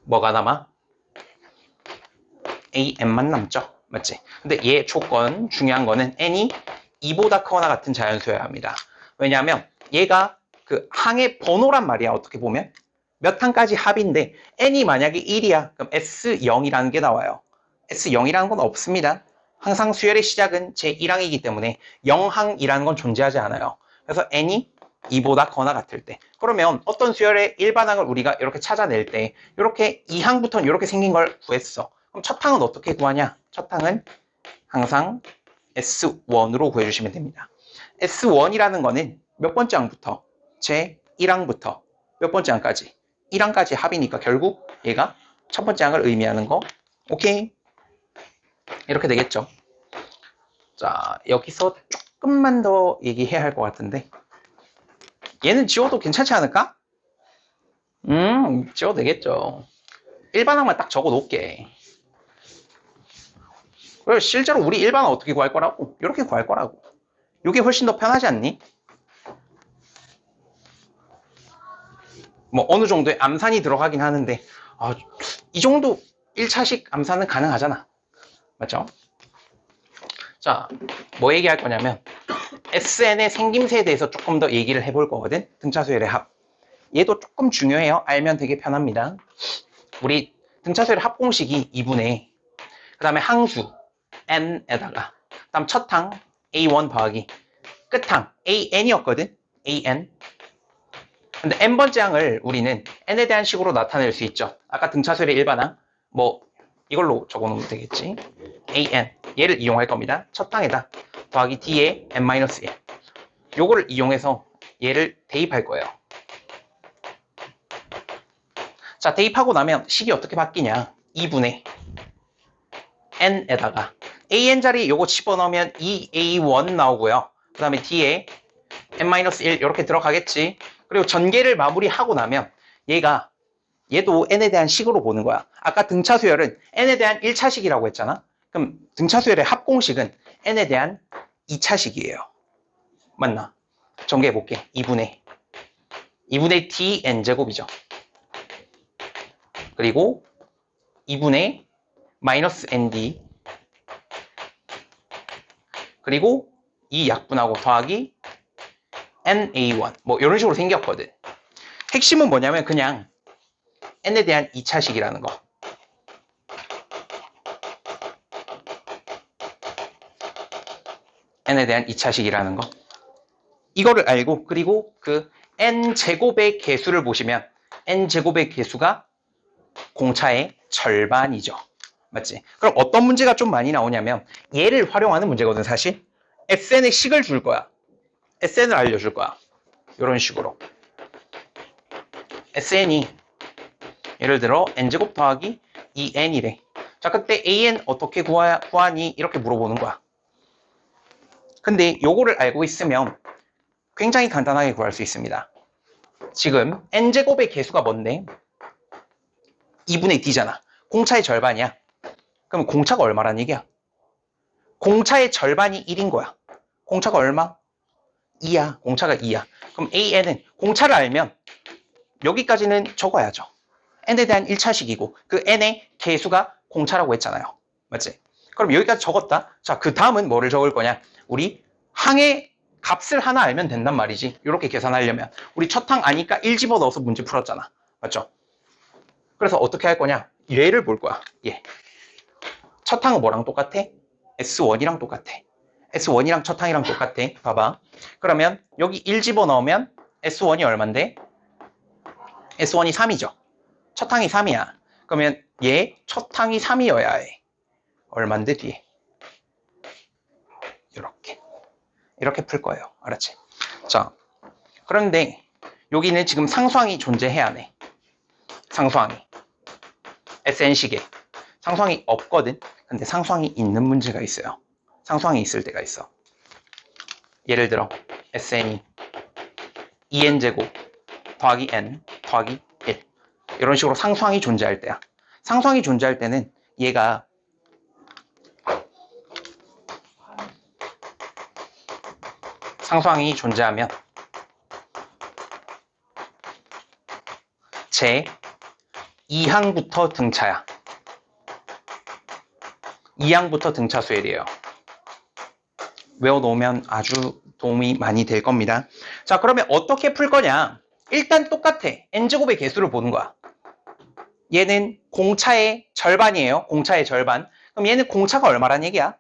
뭐가 남아? AN만 남죠. 맞지? 근데 얘 조건, 중요한 거는 N이 2보다 크거나 같은 자연수여야 합니다. 왜냐하면 얘가 그 항의 번호란 말이야. 어떻게 보면 몇 항까지 합인데 N이 만약에 1이야. 그럼 S0이라는 게 나와요. S0이라는 건 없습니다. 항상 수열의 시작은 제1항이기 때문에 0항이라는 건 존재하지 않아요. 그래서 N이 2보다 커나 같을 때. 그러면 어떤 수열의 일반항을 우리가 이렇게 찾아낼 때 이렇게 2항부터는 이렇게 생긴 걸 구했어. 그럼 첫 항은 어떻게 구하냐? 첫 항은 항상 S1으로 구해주시면 됩니다. S1이라는 거는 몇 번째 항부터? 제1항부터 몇 번째 항까지? 1항까지 합이니까 결국 얘가 첫 번째 항을 의미하는 거. 오케이? 이렇게 되겠죠. 자, 여기서 조금만 더 얘기해야 할 것 같은데 얘는 지워도 괜찮지 않을까? 지워도 되겠죠. 일반항만 딱 적어 놓을게. 실제로 우리 일반항 어떻게 구할 거라고? 이렇게 구할 거라고. 이게 훨씬 더 편하지 않니? 뭐 어느 정도의 암산이 들어가긴 하는데 이 정도 1차식 암산은 가능하잖아. 맞죠? 자, 뭐 얘기할 거냐면 SN의 생김새에 대해서 조금 더 얘기를 해볼 거거든. 등차수열의 합. 얘도 조금 중요해요. 알면 되게 편합니다. 우리 등차수열의 합 공식이 2분의 그 다음에 항수 n에다가 그 다음 첫항 a1 더하기 끝항 an이었거든. an. 근데 n번째 항을 우리는 n에 대한 식으로 나타낼 수 있죠. 아까 등차수열의 일반항 뭐 이걸로 적어놓으면 되겠지. an 얘를 이용할 겁니다. 첫항에다 더하기 d의 n-1 요거를 이용해서 얘를 대입할 거예요. 자, 대입하고 나면 식이 어떻게 바뀌냐. 2분의 n에다가 an 자리 요거 집어넣으면 2a1 나오고요. 그 다음에 d에 n-1 이렇게 들어가겠지. 그리고 전개를 마무리하고 나면 얘도 n에 대한 식으로 보는 거야. 아까 등차수열은 n에 대한 1차식이라고 했잖아. 그럼 등차수열의 합공식은 n에 대한 2차식이에요. 맞나? 전개해 볼게. 2분의 dn제곱이죠. 그리고 2분의 마이너스 nd 그리고 이 약분하고 더하기 na1 뭐 이런 식으로 생겼거든. 핵심은 뭐냐면 그냥 n에 대한 2차식이라는 거. n에 대한 2차식이라는 거. 이거를 알고 그리고 그 n제곱의 개수를 보시면 n제곱의 개수가 공차의 절반이죠. 맞지? 그럼 어떤 문제가 좀 많이 나오냐면 얘를 활용하는 문제거든 사실. SN의 식을 줄 거야. SN을 알려줄 거야. 이런 식으로. SN이 예를 들어 n제곱 더하기 2n이래. 자, 그때 an 어떻게 구하니? 이렇게 물어보는 거야. 근데 요거를 알고 있으면 굉장히 간단하게 구할 수 있습니다. 지금 n제곱의 개수가 뭔데? 2분의 d잖아. 공차의 절반이야. 그럼 공차가 얼마란 얘기야? 공차의 절반이 1인 거야. 공차가 얼마? 2야. 공차가 2야. 그럼 an은 공차를 알면 여기까지는 적어야죠. n에 대한 1차식이고 그 n의 개수가 공차라고 했잖아요. 맞지? 그럼 여기까지 적었다. 자, 그 다음은 뭐를 적을 거냐? 우리 항의 값을 하나 알면 된단 말이지. 이렇게 계산하려면 우리 첫 항 아니까 1 집어넣어서 문제 풀었잖아. 맞죠? 그래서 어떻게 할 거냐? 얘를 볼 거야. 얘. 첫 항은 뭐랑 똑같아? S1이랑 똑같아. S1이랑 첫 항이랑 똑같아. 봐봐. 그러면 여기 1 집어넣으면 S1이 얼만데? S1이 3이죠. 첫 항이 3이야. 그러면 얘 첫 항이 3이어야 해. 얼만데 뒤에? 이렇게 풀 거예요. 알았지? 자, 그런데 여기는 지금 상수항이 존재해야 하네. 상수항이. SN식에. 상수항이 없거든. 근데 상수항이 있는 문제가 있어요. 상수항이 있을 때가 있어. 예를 들어 SN이 2n제곱 더하기 n 더하기 1 이런 식으로 상수항이 존재할 때야. 상수항이 존재할 때는 얘가 상수항이 존재하면 제 2항부터 등차야. 2항부터 등차 수열이에요. 외워놓으면 아주 도움이 많이 될 겁니다. 자, 그러면 어떻게 풀 거냐? 일단 똑같아. n제곱의 개수를 보는 거야. 얘는 공차의 절반이에요. 공차의 절반. 그럼 얘는 공차가 얼마란 얘기야?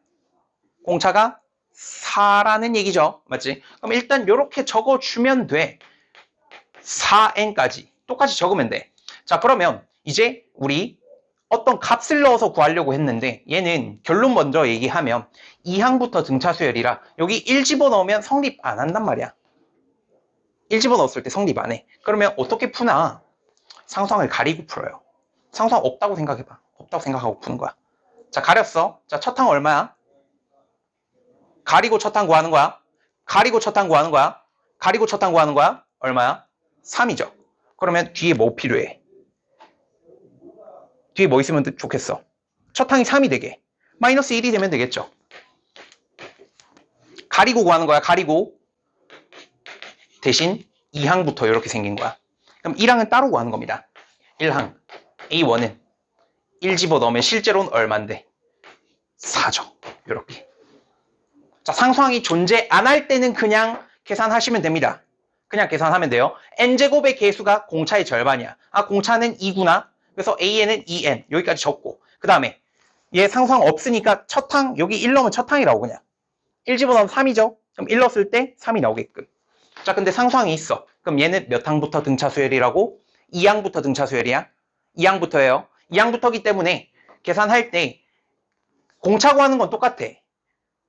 공차가 4라는 얘기죠. 맞지? 그럼 일단 이렇게 적어주면 돼. 4n까지. 똑같이 적으면 돼. 자, 그러면 이제 우리 어떤 값을 넣어서 구하려고 했는데 얘는 결론 먼저 얘기하면 2항부터 등차 수열이라 여기 1 집어넣으면 성립 안 한단 말이야. 1 집어넣었을 때 성립 안 해. 그러면 어떻게 푸나? 상수항을 가리고 풀어요. 상수항 없다고 생각해봐. 없다고 생각하고 푸는 거야. 자, 가렸어. 자, 첫 항 얼마야? 가리고 첫 항 구하는 거야. 가리고 첫 항 구하는 거야. 가리고 첫 항 구하는 거야. 얼마야? 3이죠. 그러면 뒤에 뭐 필요해? 뒤에 뭐 있으면 좋겠어? 첫 항이 3이 되게. 마이너스 1이 되면 되겠죠. 가리고 구하는 거야. 가리고. 대신 2항부터 이렇게 생긴 거야. 그럼 1항은 따로 구하는 겁니다. 1항. A1은 1 집어넣으면 실제로는 얼만데? 4죠. 이렇게. 자, 상수항이 존재 안 할 때는 그냥 계산하시면 됩니다. 그냥 계산하면 돼요. n제곱의 개수가 공차의 절반이야. 아, 공차는 2구나. 그래서 an은 2n. 여기까지 적고. 그 다음에 얘 상수항 없으니까 첫 항, 여기 1 넣으면 첫 항이라고 그냥. 1 집어넣으면 3이죠. 그럼 1 넣었을 때 3이 나오게끔. 자, 근데 상수항이 있어. 그럼 얘는 몇 항부터 등차 수열이라고? 2항부터 등차 수열이야. 2항부터예요. 2항부터기 때문에 계산할 때 공차 구하는 건 똑같아.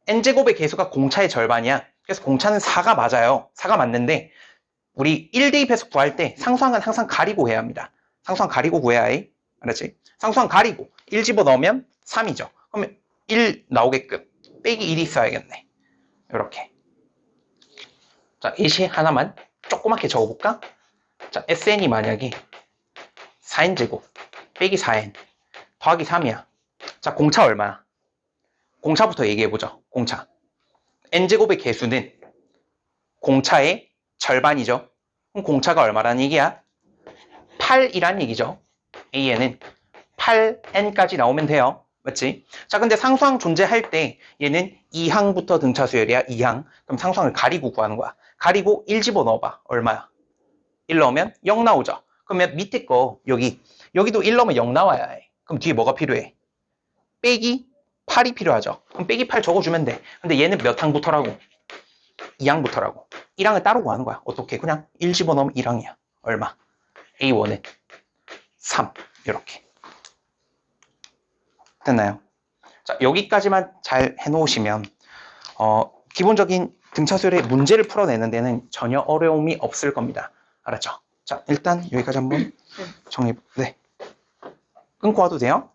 n제곱의 개수가 공차의 절반이야. 그래서 공차는 4가 맞아요. 4가 맞는데 우리 1대입해서 구할 때 상수항은 항상 가리고 해야 합니다. 상수항 가리고 구해야 해. 알았지? 상수항 가리고 1 집어넣으면 3이죠. 그러면 1 나오게끔 빼기 1이 있어야겠네. 이렇게. 자, 예시 하나만 조그맣게 적어볼까? 자, SN이 만약에 4n제곱 빼기 4n 더하기 3이야. 자, 공차 얼마야? 공차부터 얘기해보죠. 공차. n제곱의 개수는 공차의 절반이죠. 그럼 공차가 얼마라는 얘기야? 8이란 얘기죠. an은 8n까지 나오면 돼요. 맞지? 자, 근데 상수항 존재할 때 얘는 2항부터 등차 수열이야. 2항. 그럼 상수항을 가리고 구하는 거야. 가리고 1 집어넣어봐. 얼마야? 1 넣으면 0 나오죠. 그러면 밑에 거 여기도 1 넣으면 0 나와야 해. 그럼 뒤에 뭐가 필요해? 빼기 8이 필요하죠. 그럼 빼기 8 적어주면 돼. 근데 얘는 몇 항부터라고? 2항부터라고. 1항을 따로 구하는 거야. 어떻게? 그냥 1 집어넣으면 1항이야. 얼마? A1은 3. 이렇게. 됐나요? 자, 여기까지만 잘 해놓으시면 기본적인 등차수열의 문제를 풀어내는 데는 전혀 어려움이 없을 겁니다. 알았죠? 자, 일단 여기까지 한번 정리. 네. 끊고 와도 돼요?